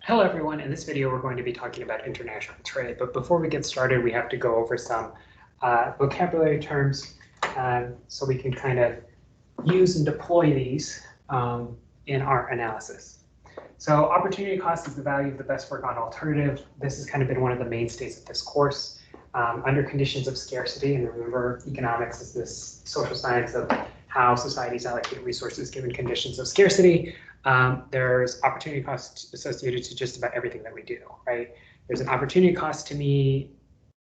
Hello everyone, in this video we're going to be talking about international trade, but before we get started we have to go over some vocabulary terms so we can kind of use and deploy these in our analysis. So opportunity cost is the value of the best foregone alternative. This has kind of been one of the mainstays of this course. Under conditions of scarcity, and remember economics is this social science of how societies allocate resources given conditions of scarcity. There's opportunity cost associated to just about everything that we do, right? There's an opportunity cost to me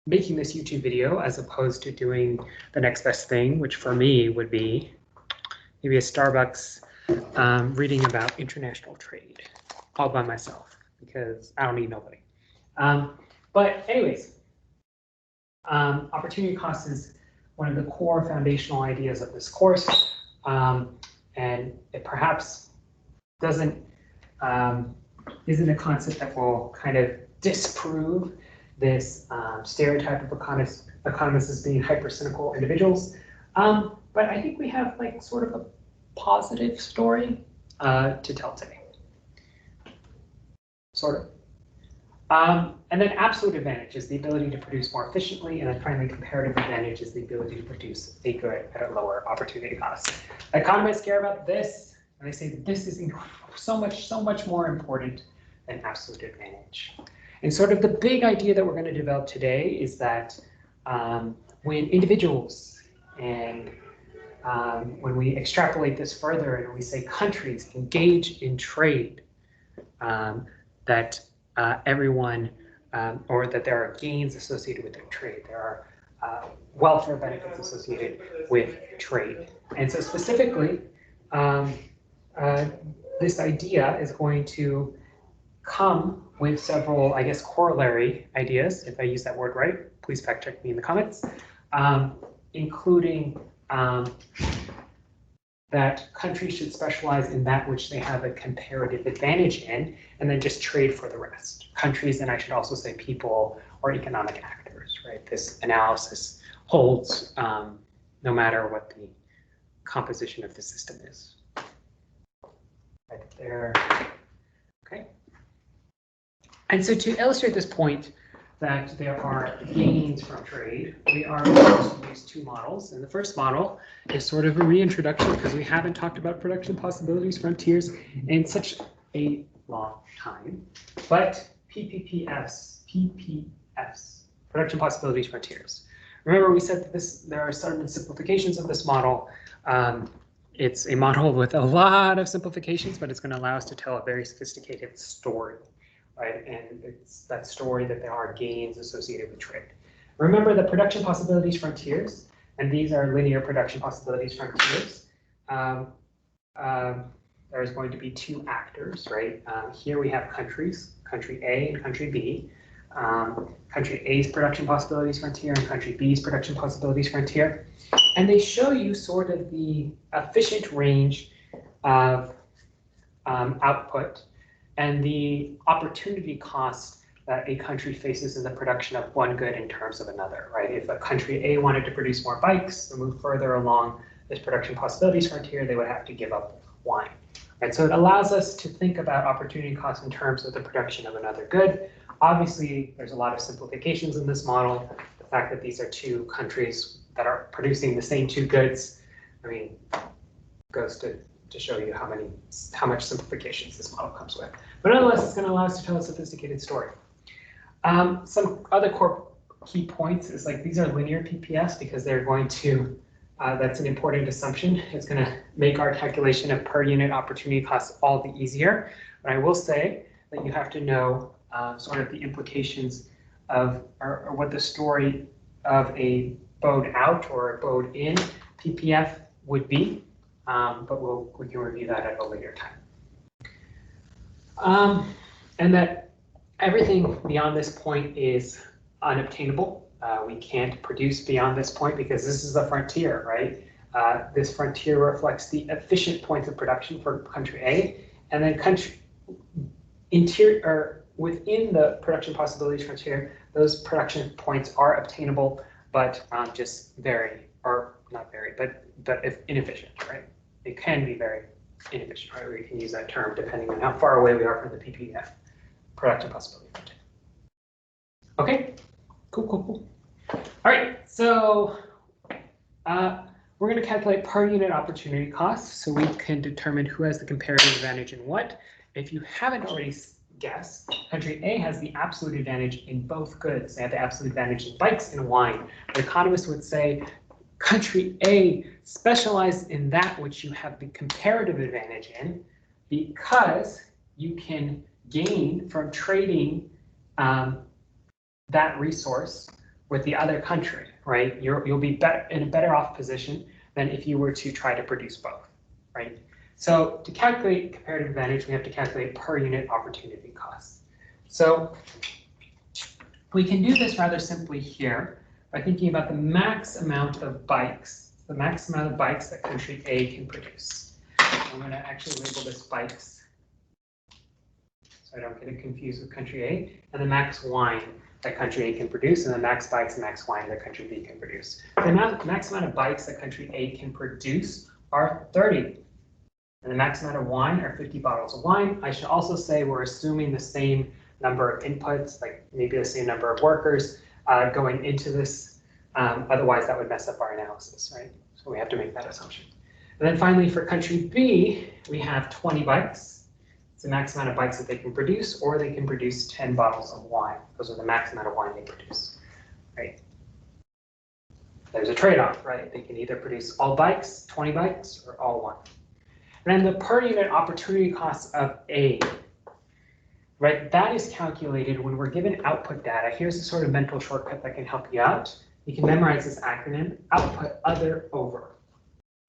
making this YouTube video as opposed to doing the next best thing, which for me would be maybe a Starbucks reading about international trade all by myself because I don't need nobody. But anyways, opportunity cost is one of the core foundational ideas of this course, and it perhaps isn't a concept that will kind of disprove this stereotype of economists as being hyper-cynical individuals. But I think we have like sort of a positive story to tell today. Sort of. And then absolute advantage is the ability to produce more efficiently, and then finally comparative advantage is the ability to produce a good at a lower opportunity cost. Economists care about this, and they say that this is so much more important than absolute advantage. And sort of the big idea that we're going to develop today is that when individuals and when we extrapolate this further and we say countries engage in trade, that everyone, or that there are gains associated with their trade. There are welfare benefits associated with trade. And so specifically, this idea is going to come with several, I guess, corollary ideas. If I use that word right, please fact check me in the comments, including that countries should specialize in that which they have a comparative advantage in, and then just trade for the rest. Countries, and I should also say people or economic actors, right? This analysis holds no matter what the composition of the system is. Right there, okay. And so to illustrate this point, that there are gains from trade, we are going to use two models. And the first model is sort of a reintroduction because we haven't talked about production possibilities frontiers in such a long time. But PPFs, production possibilities frontiers. Remember, we said that there are certain simplifications of this model. It's a model with a lot of simplifications, but it's going to allow us to tell a very sophisticated story. Right, and it's that story that there are gains associated with trade. Remember the production possibilities frontiers, and these are linear production possibilities frontiers. There's going to be two actors, right? Here we have countries, country A and country B. Country A's production possibilities frontier and country B's production possibilities frontier. And they show you sort of the efficient range of output and the opportunity cost that a country faces in the production of one good in terms of another, right? If a country A wanted to produce more bikes to move further along this production possibilities frontier, they would have to give up wine. Right? So it allows us to think about opportunity costs in terms of the production of another good. Obviously, there's a lot of simplifications in this model. The fact that these are two countries that are producing the same two goods, I mean, goes to show you how much simplifications this model comes with. But nonetheless, it's going to allow us to tell a sophisticated story. Some other core key points is like these are linear PPFs because they're going to, that's an important assumption. It's going to make our calculation of per unit opportunity costs all the easier. But I will say that you have to know sort of the implications of, or what the story of a bowed out or a bowed in PPF would be. But we can review that at a later time. And that everything beyond this point is unobtainable. We can't produce beyond this point because this is the frontier, right? This frontier reflects the efficient points of production for country A, and then within the production possibilities frontier, those production points are obtainable, but just very, or not very, but if inefficient, right? It can be very inefficient, right? We can use that term depending on how far away we are from the PPF. production possibility frontier. Okay, cool. All right, so we're going to calculate per unit opportunity cost so we can determine who has the comparative advantage in what. If you haven't already guessed, country A has the absolute advantage in both goods. They have the absolute advantage in bikes and wine. The economists would say country A specializes in that which you have the comparative advantage in because you can gain from trading that resource with the other country, right? You'll be in a better off position than if you were to try to produce both, right? So to calculate comparative advantage, we have to calculate per unit opportunity cost. So we can do this rather simply here by thinking about the max amount of bikes, that country A can produce. I'm going to actually label this bikes so I don't get it confused with country A, and the max wine that country A can produce, and the max bikes and max wine that country B can produce. The max amount of bikes that country A can produce are 30. And the max amount of wine are 50 bottles of wine. I should also say we're assuming the same number of inputs, like maybe the same number of workers going into this. Otherwise, that would mess up our analysis, right? So we have to make that assumption. And then finally, for country B, we have 20 bikes. It's the max amount of bikes that they can produce, or they can produce 10 bottles of wine. Those are the max amount of wine they produce, right? There's a trade-off, right? They can either produce all bikes, 20 bikes, or all wine. And then the per unit opportunity cost of A, right? That is calculated when we're given output data. Here's a sort of mental shortcut that can help you out. You can memorize this acronym, output other over.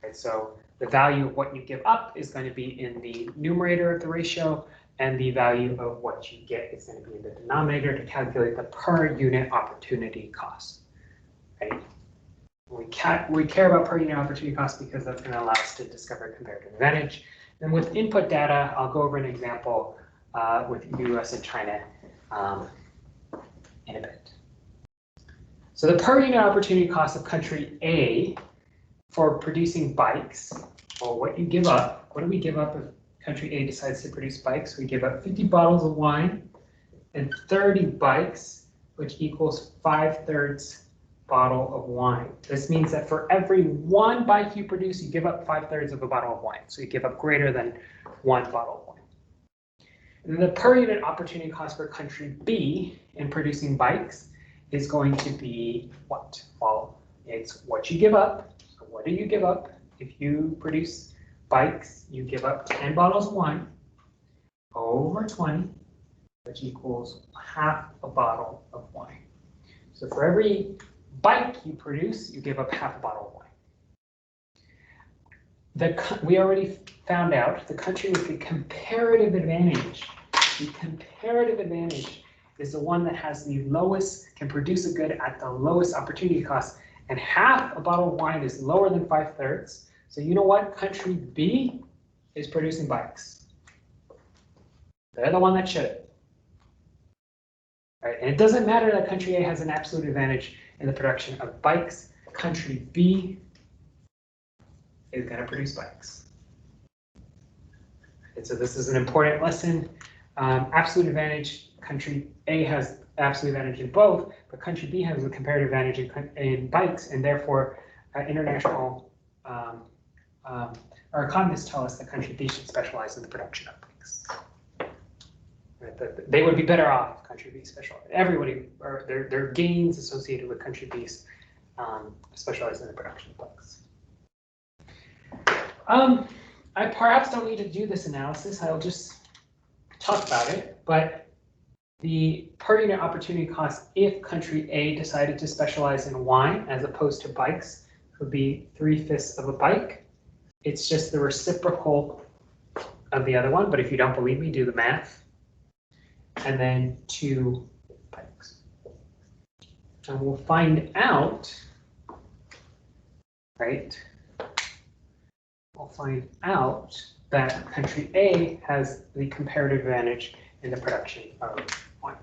Right, so the value of what you give up is going to be in the numerator of the ratio, and the value of what you get is going to be in the denominator to calculate the per unit opportunity cost. Right? We care about per unit opportunity cost because that's going to allow us to discover comparative advantage. And with input data, I'll go over an example with US and China in a bit. So the per unit opportunity cost of country A for producing bikes, or what you give up, what do we give up if country A decides to produce bikes? We give up 50 bottles of wine and 30 bikes, which equals 5/3 bottle of wine. This means that for every one bike you produce, you give up 5/3 of a bottle of wine. So you give up greater than one bottle of wine. And the per unit opportunity cost for country B in producing bikes is going to be what? Well, it's what you give up. So what do you give up? If you produce bikes, you give up 10 bottles of wine over 20, which equals half a bottle of wine. So for every bike you produce, you give up half a bottle of wine. We already found out the country with the comparative advantage. The comparative advantage is the one that has the lowest, can produce a good at the lowest opportunity cost. And half a bottle of wine is lower than 5/3. So you know what? Country B is producing bikes. They're the one that should. Right? And it doesn't matter that country A has an absolute advantage in the production of bikes. Country B is going to produce bikes. And so this is an important lesson. Absolute advantage, country A has absolute advantage in both, but country B has a comparative advantage in bikes, and therefore our economists tell us that country B should specialize in the production of bikes. Right? They would be better off if country B specialized. Everybody, or there are gains associated with country B's specialized in the production of bikes. I perhaps don't need to do this analysis. I'll just talk about it, but the per unit opportunity cost if country A decided to specialize in wine as opposed to bikes would be 3/5 of a bike. It's just the reciprocal of the other one, but if you don't believe me, do the math. And then 2 bikes. And we'll find out, right? We'll find out that country A has the comparative advantage in the production of wine.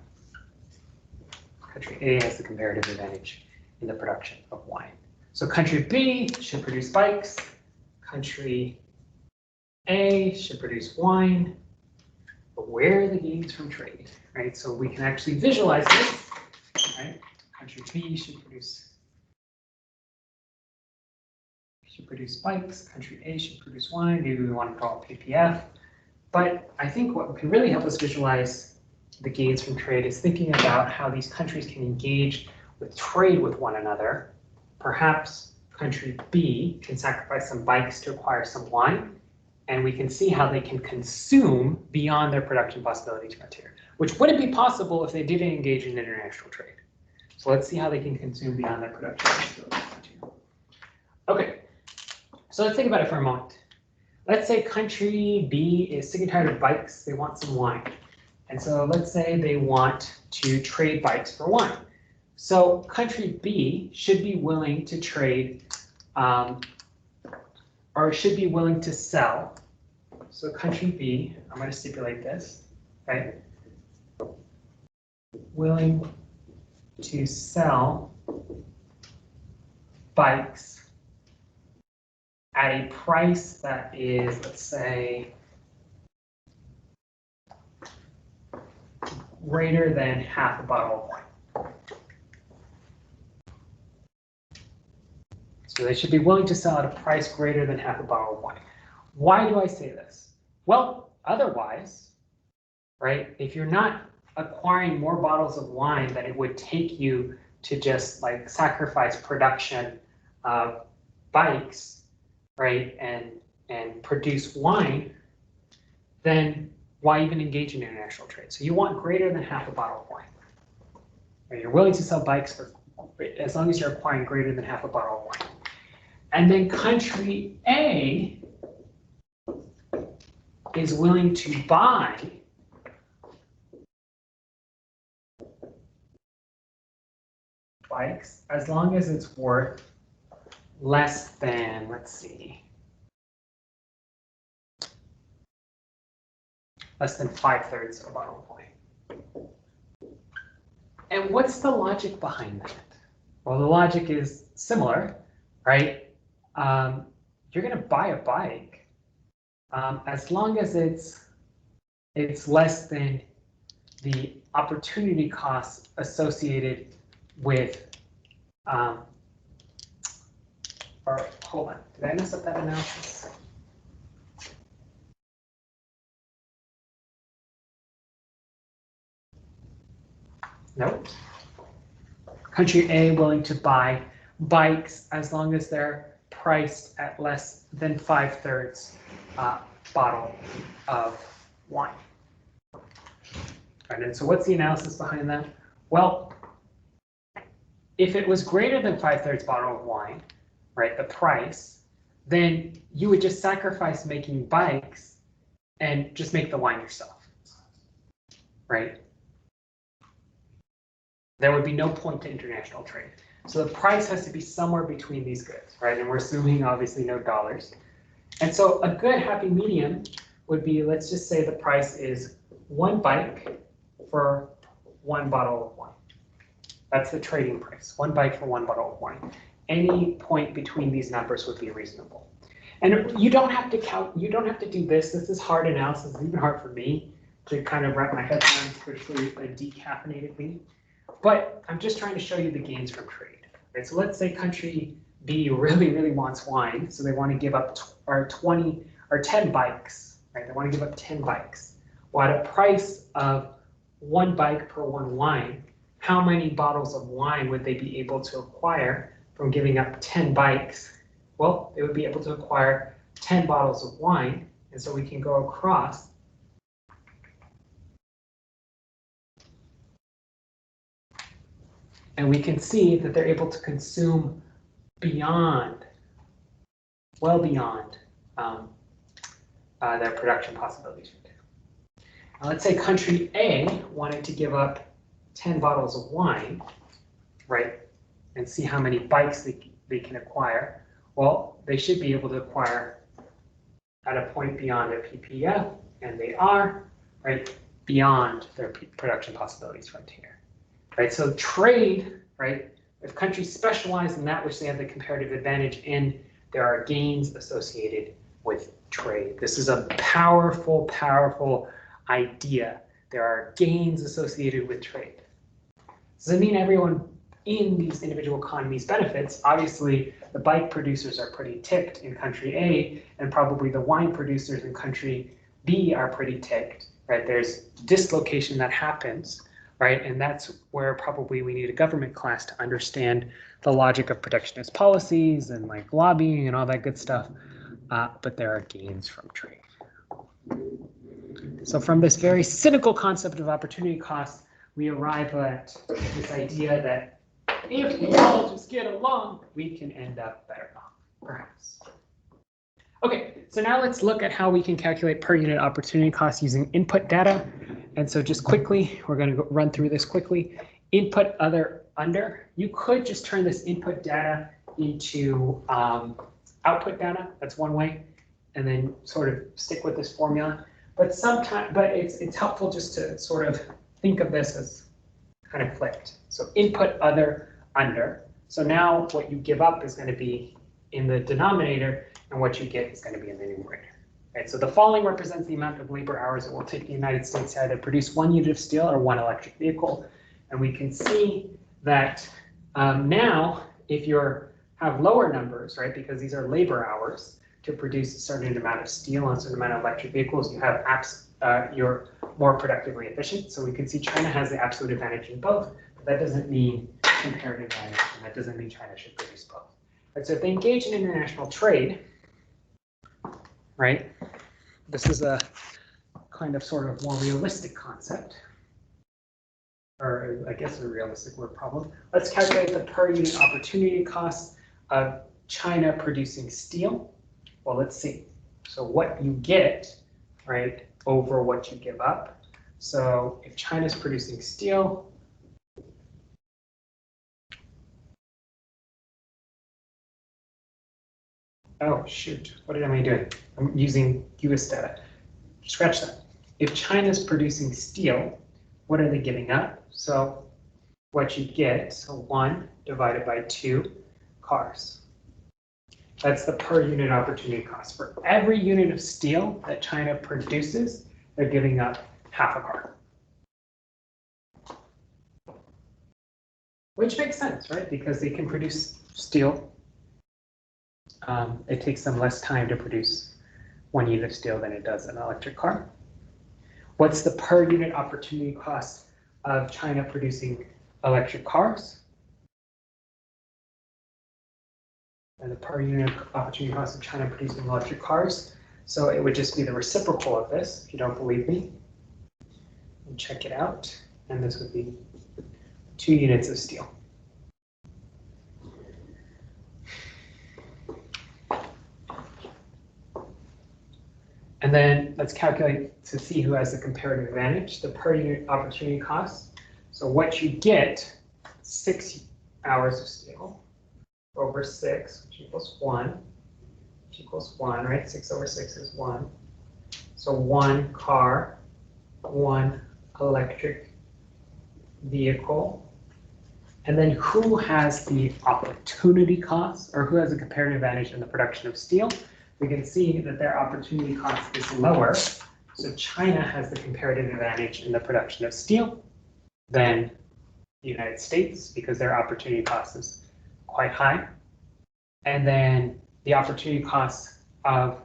Country A has the comparative advantage in the production of wine. So country B should produce bikes. Country A should produce wine. But where are the gains from trade, right? So we can actually visualize this, right? Country B should produce bikes, country A should produce wine, maybe we want to call it PPF. But I think what can really help us visualize the gains from trade is thinking about how these countries can engage with trade with one another. Perhaps country B can sacrifice some bikes to acquire some wine, and we can see how they can consume beyond their production possibilities frontier, which wouldn't be possible if they didn't engage in international trade. So let's see how they can consume beyond their production possibilities frontier. Okay, so let's think about it for a moment. Let's say country B is sick and tired of bikes, they want some wine. And so let's say they want to trade bikes for wine. So country B should be willing to trade, or should be willing to sell. So country B, I'm going to stipulate this, right? Willing to sell bikes at a price that is, let's say, greater than half a bottle of wine. So they should be willing to sell at a price greater than half a bottle of wine. Why do I say this? Well, otherwise, right, if you're not acquiring more bottles of wine than it would take you to just like sacrifice production of bikes, right, and produce wine, then why even engage in international trade? So you want greater than half a bottle of wine. Right? You're willing to sell bikes for as long as you're acquiring greater than half a bottle of wine. And then country A is willing to buy bikes as long as it's worth less than, let's see, less than 5/3 of a bottle of wine. And what's the logic behind that? Well, the logic is similar, right? You're going to buy a bike as long as it's less than the opportunity costs associated with, or hold on, did I mess up that analysis? Nope. Country A willing to buy bikes as long as they're priced at less than 5/3 bottle of wine. And so what's the analysis behind that? Well, if it was greater than 5/3 bottle of wine, right, the price, then you would just sacrifice making bikes and just make the wine yourself, right? There would be no point to international trade. So the price has to be somewhere between these goods, right? And we're assuming obviously no dollars. And so a good happy medium would be, let's just say the price is 1 bike for 1 bottle of wine. That's the trading price, 1 bike for 1 bottle of wine. Any point between these numbers would be reasonable. And you don't have to count, you don't have to do this. This is hard analysis, it's even hard for me to kind of wrap my head around, especially a decaffeinated me. But I'm just trying to show you the gains from trade. Right? So let's say country B really wants wine, so they want to give up 20 or 10 bikes. Right? They want to give up 10 bikes. Well, at a price of 1 bike per 1 wine, how many bottles of wine would they be able to acquire from giving up 10 bikes? Well, they would be able to acquire 10 bottles of wine, and so we can go across. And we can see that they're able to consume beyond, well beyond their production possibilities. Now let's say country A wanted to give up 10 bottles of wine, right, and see how many bikes they can acquire. Well, they should be able to acquire at a point beyond their PPF, and they are, right, beyond their production possibilities frontier. Right, so trade, right, if countries specialize in that which they have the comparative advantage in, there are gains associated with trade. This is a powerful, powerful idea. There are gains associated with trade. Doesn't mean everyone in these individual economies benefits. Obviously, the bike producers are pretty ticked in country A, and probably the wine producers in country B are pretty ticked, right? There's dislocation that happens, right? And that's where probably we need a government class to understand the logic of protectionist policies and like lobbying and all that good stuff. But there are gains from trade. So from this very cynical concept of opportunity cost, we arrive at this idea that if we all just get along, we can end up better off, perhaps. Okay, so now let's look at how we can calculate per unit opportunity cost using input data. And so just quickly, we're going to run through this quickly. Input other under. You could just turn this input data into output data. That's one way, and then sort of stick with this formula. But sometimes, it's helpful just to sort of think of this as kind of flipped. So input other under. So now what you give up is going to be in the denominator, and what you get is going to be in the numerator. Right? So the following represents the amount of labor hours it will take the United States to either produce 1 unit of steel or 1 electric vehicle. And we can see that now, if you have lower numbers, right, because these are labor hours to produce a certain amount of steel and a certain amount of electric vehicles, you have you're more productively efficient. So we can see China has the absolute advantage in both, but that doesn't mean comparative advantage, and that doesn't mean China should produce both. Right, so if they engage in international trade, right, this is a kind of sort of more realistic concept, or I guess a realistic word problem. Let's calculate the per unit opportunity cost of China producing steel. Well, let's see. So what you get, right, over what you give up. So if China's producing steel, oh shoot, what am I doing? I'm using US data. Scratch that. If China's producing steel, what are they giving up? So what you get, so 1 divided by 2 cars. That's the per unit opportunity cost. For every unit of steel that China produces, they're giving up half a car. Which makes sense, right? Because they can produce steel. It takes them less time to produce 1 unit of steel than it does an electric car. What's the per unit opportunity cost of China producing electric cars? And the per unit opportunity cost of China producing electric cars. So it would just be the reciprocal of this, if you don't believe me. And check it out. And this would be 2 units of steel. And then let's calculate to see who has the comparative advantage, the per unit opportunity cost. So what you get, 6 hours of steel over 6, which equals 1, right? 6 over 6 is 1. So 1 car, 1 electric vehicle. And then who has the opportunity cost, or who has the comparative advantage in the production of steel? We can see that their opportunity cost is lower. So China has the comparative advantage in the production of steel than the United States, because their opportunity cost is quite high. And then the opportunity cost of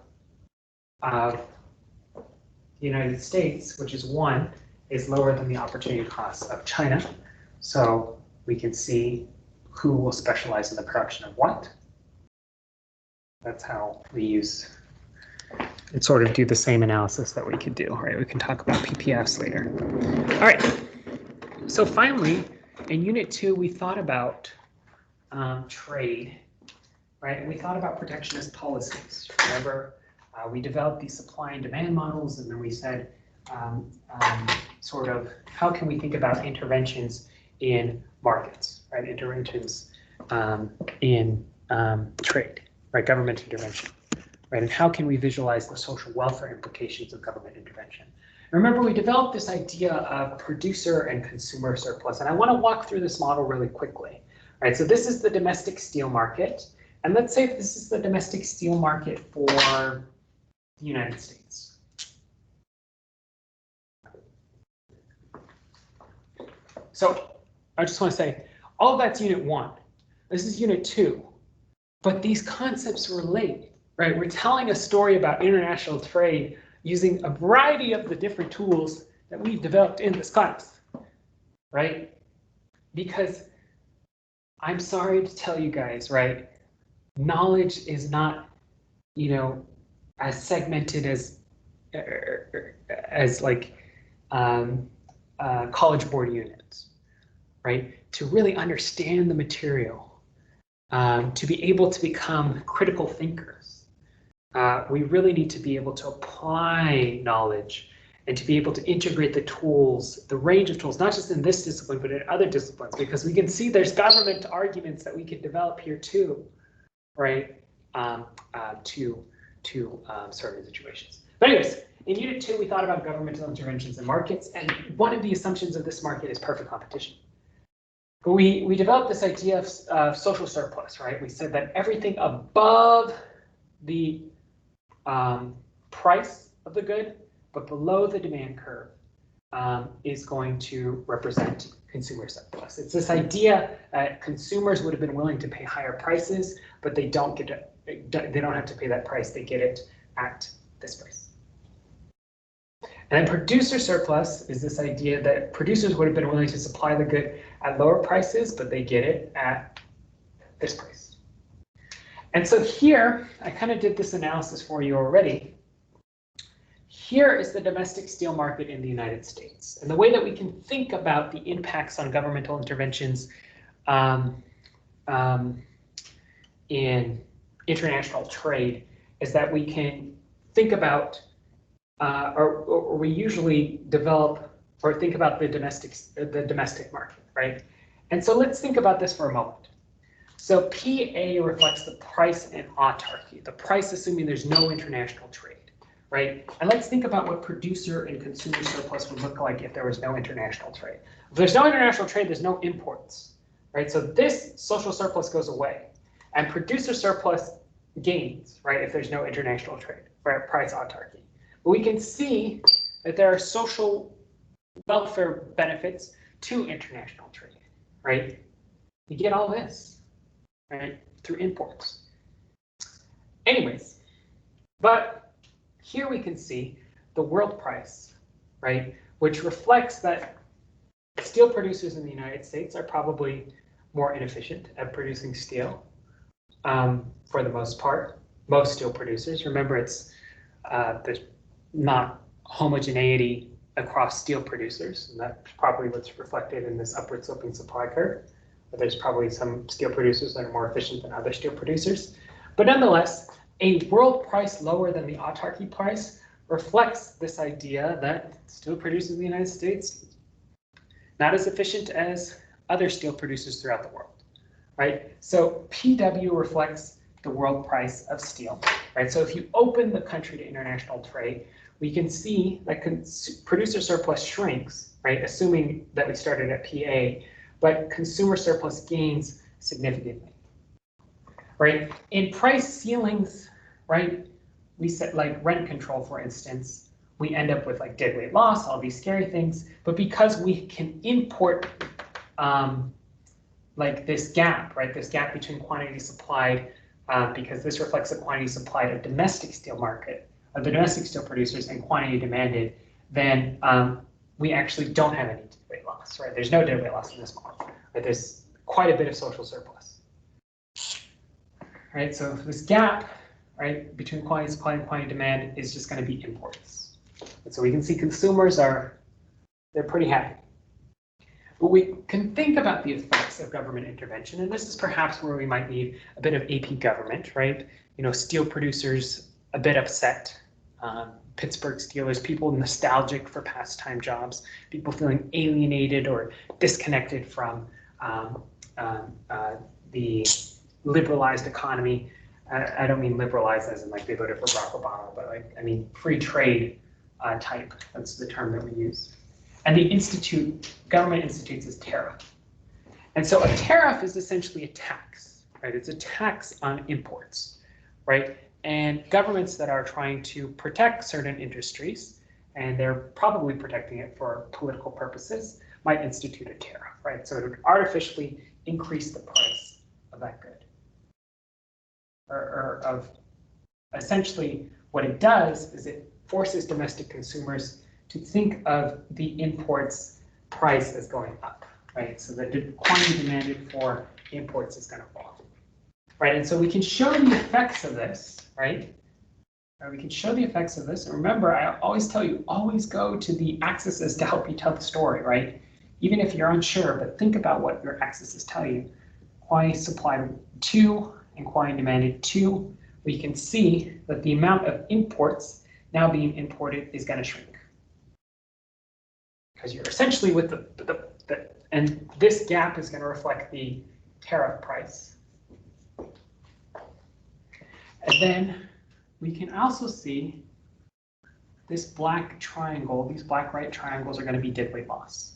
the United States, which is 1, is lower than the opportunity cost of China. So we can see who will specialize in the production of what. That's how we use and sort of do the same analysis that we could do, right? We can talk about PPFs later. All right. So finally, in Unit 2, we thought about trade, right? And we thought about protectionist policies. Remember, we developed these supply and demand models, and then we said, sort of, how can we think about interventions in markets, right? Interventions in trade, right? Government intervention, right? And how can we visualize the social welfare implications of government intervention? Remember, we developed this idea of producer and consumer surplus, and I want to walk through this model really quickly. Right, so this is the domestic steel market, and let's say this is the domestic steel market for the United States. So I just want to say, all of that's unit 1. This is unit 2. But these concepts relate, right? We're telling a story about international trade using a variety of the different tools that we've developed in this class, right? Because I'm sorry to tell you guys, right? Knowledge is not, as segmented as like college board units, right? To really understand the material, to be able to become critical thinkers, we really need to be able to apply knowledge and to be able to integrate the tools, the range of tools, not just in this discipline, but in other disciplines, because we can see there's government arguments that we could develop here too, right? To certain situations. But anyways, in unit 2, we thought about governmental interventions in markets, and one of the assumptions of this market is perfect competition. But we developed this idea of social surplus, right? We said that everything above the price of the good, but below the demand curve, is going to represent consumer surplus. It's this idea that consumers would have been willing to pay higher prices, but they don't have to pay that price. They get it at this price. And then producer surplus is this idea that producers would have been willing to supply the good at lower prices, but they get it at this price. And so here, I kind of did this analysis for you already. Here is the domestic steel market in the United States. And the way that we can think about the impacts on governmental interventions in international trade is that we can think about, or we usually develop or think about the domestic market, right? And so let's think about this for a moment. So PA reflects the price and autarky, the price assuming there's no international trade. Right? And let's think about what producer and consumer surplus would look like if there was no international trade. If there's no international trade, there's no imports, right? So this social surplus goes away, and producer surplus gains, right? If there's no international trade, right? Price autarky. But we can see that there are social welfare benefits to international trade, right? You get all this, right? Through imports. Anyways, but here we can see the world price, right, which reflects that steel producers in the United States are probably more inefficient at producing steel for the most part. Most steel producers, remember, it's there's not homogeneity across steel producers, and that's probably what's reflected in this upward sloping supply curve. But there's probably some steel producers that are more efficient than other steel producers. But nonetheless, a world price lower than the autarky price reflects this idea that steel producers in the United States not as efficient as other steel producers throughout the world, right? So PW reflects the world price of steel, right? So if you open the country to international trade, we can see that producer surplus shrinks, right? Assuming that we started at PA, but consumer surplus gains significantly. Right? In price ceilings, right, we set like rent control, for instance, we end up with like deadweight loss, all these scary things. But because we can import like this gap, right, this gap between quantity supplied, because this reflects the quantity supplied of domestic steel market, of the domestic steel producers, and quantity demanded, then we actually don't have any deadweight loss, right? There's no deadweight loss in this model, right? There's quite a bit of social surplus. Right, so this gap, right, between quantity supply and quantity demand is just going to be imports. And so we can see consumers they're pretty happy. But we can think about the effects of government intervention, and this is perhaps where we might need a bit of AP government, right? Steel producers a bit upset, Pittsburgh Steelers, people nostalgic for past-time jobs, people feeling alienated or disconnected from the liberalized economy. I don't mean liberalized as in like they voted for Barack Obama, but like I mean free trade type. That's the term that we use. And the government institutes this tariff. And so a tariff is essentially a tax, right? It's a tax on imports, right? And governments that are trying to protect certain industries, and they're probably protecting it for political purposes, might institute a tariff, right? So it would artificially increase the price of that good. Or of essentially what it does is it forces domestic consumers to think of the imports price as going up, right? So the quantity demanded for imports is going to fall, right? And so we can show the effects of this, right? Or we can show the effects of this. And remember, I always tell you, always go to the axes to help you tell the story, right? Even if you're unsure, but think about what your axes tell you. Quantity supplied 2 and quantity demanded 2. We can see that the amount of imports now being imported is going to shrink. Because you're essentially with and this gap is going to reflect the tariff price. And then we can also see this black triangle, these black right triangles are going to be deadweight loss.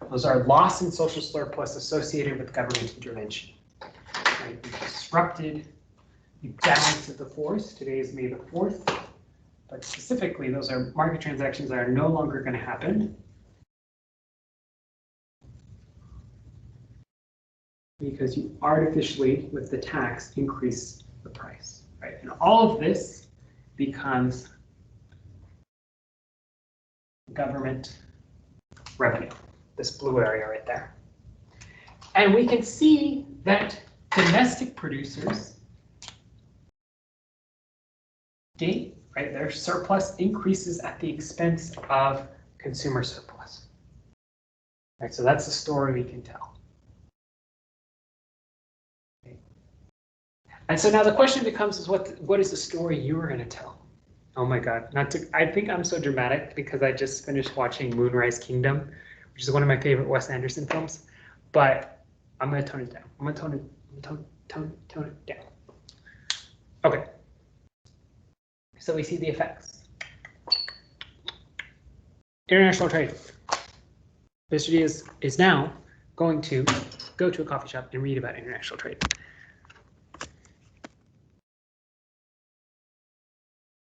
Those are loss in social surplus associated with government intervention. Right? We've disrupted the balance of the force. Today is May the 4th. But specifically, those are market transactions that are no longer going to happen because you artificially, with the tax, increase the price. Right? And all of this becomes government revenue. This blue area right there. And we can see that domestic producers gain, right? Their surplus increases at the expense of consumer surplus. Right, so that's the story we can tell. Okay. And so now the question becomes is what is the story you are going to tell? Oh my God, I think I'm so dramatic because I just finished watching Moonrise Kingdom, which is one of my favorite Wes Anderson films, but I'm going to tone it down. I'm going to tone it down. Okay. So we see the effects. International trade. Mr. D is now going to go to a coffee shop and read about international trade.